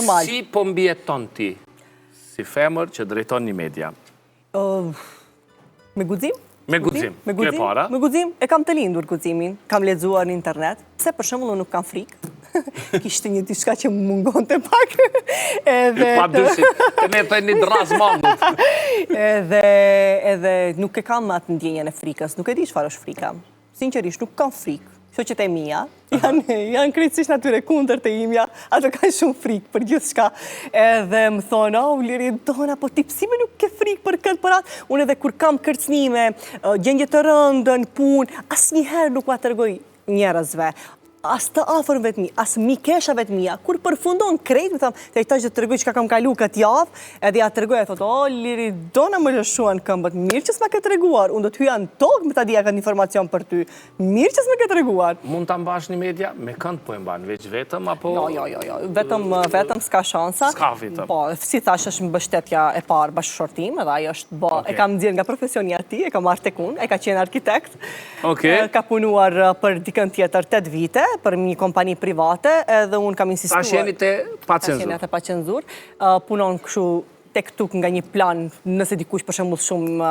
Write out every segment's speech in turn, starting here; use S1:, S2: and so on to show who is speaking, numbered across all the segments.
S1: normal.
S2: Si po mbjeton ti, si femër që drejton një media?
S1: Me guxim?
S2: Me guxim, kjo e para.
S1: Me guxim, e kam të lindur guximin, kam lexuar në internet, pse për shembull unë nuk kam frikë. Kishte një diçka që më mungonte pak.
S2: Pa dyshim, të ne të një dras mangut.
S1: Edhe nuk e kam atë ndjenjen e frikës, nuk e di çfarë është frika. Sinqerisht, nuk kam frikë. Shoqet e mia janë krejtësisht natyre kundër të imja, ato kanë shumë frikë për gjithçka. Edhe më thonë, Liri Dona, po ti pse nuk ke frikë për këtë për atë? Unë edhe kur kam kërcënime, gjendje të rënda në punë, asnjëherë nuk ua tregoj njerëzve. As të afërmve të mi, as mikeshave të mia, kur përfundon krejt, më thamë, të këta që të tregoj që ka kam kalu këtë javë, edhe ja tregoj e thotë, Liri Dona më lëshuan këmbët, mirë që s'ma ke treguar, unë do t'hyja në tokë me ta dija këtë informacion për ty, mirë që s'ma ke treguar.
S2: Mund ta mbash një media, me kënd po e mban, veç vetëm, apo...
S1: Jo, vetëm s'ka shansa.
S2: S'ka vetëm.
S1: Po, si thash është mbështetja e parë bashkëshortim, edhe ajo është e kam nxjerr nga profesioni ati, e kam marrë tek unë, e ka qenë arkitekt, ka punuar për dikën tjetër 8 vite, për një kompani private, edhe unë kam insistuar...
S2: Tash jeni te pa cenzur.
S1: Tash jeni te pa cenzur. Punon kështu tek tuk nga një plan, nëse dikush për shembull shumë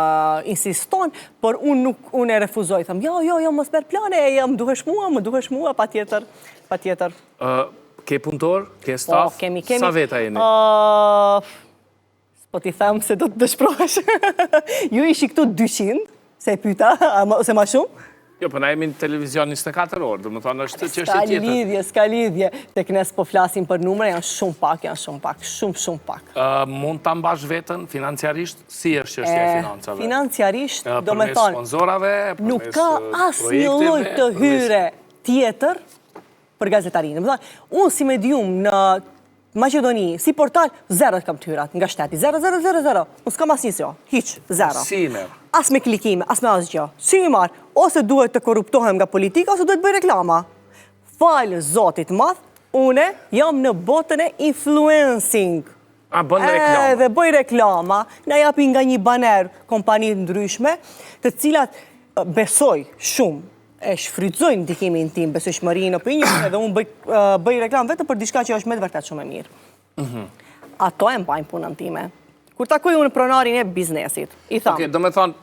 S1: insiston, por unë e refuzoj. Tham, jo, mos merr plane, më duhesh mua, patjetër.
S2: Ke punëtor, ke staf, sa veta jeni?
S1: Po t'i them se do të dëshprohesh. Ju ishi këtu 200, se e pyeta, ose ma shumë?
S2: Jo, po na jemi në televizion 24 orë, dhe më thonë është që është tjetër.
S1: S'ka lidhje. Tek nes po flasim për numre, janë shumë pak, shumë pak.
S2: Mund ta mbash veten financiarisht? Si është çështja e financave?
S1: Financiarisht, do me thonë...
S2: Përmes sponsorave,
S1: nuk ka asnjë lloj të hyre tjetër për gazetarinë. Do me thonë, unë si medium në Maqedoni, si portal, 0 kam të hyrat nga shteti. 0. Unë s'kam asnjë sjo, hiq, 0.
S2: Si merr?
S1: As me klikime, as me asgjë. Si i marr? Ose duhet të korruptohem nga politika, ose duhet bëj reklama. Falë Zotit madh, une jam në botën e influencing.
S2: Bën reklama?
S1: Dhe bëj reklama, na japi nga një baner kompani ndryshme, të cilat besoj shumë, e shfrytëzojnë ndikimin tim, besojshmërinë, opinion, edhe unë bëj reklam vetëm për diçka që është me të vërtet shumë e mirë. Ato e mbajnë punën time. Kur takoj unë pronarin e biznesit, i tham.
S2: Do me thonë,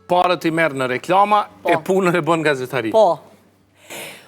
S2: parët i merë në reklama, e punën e bën gazetari.
S1: Po,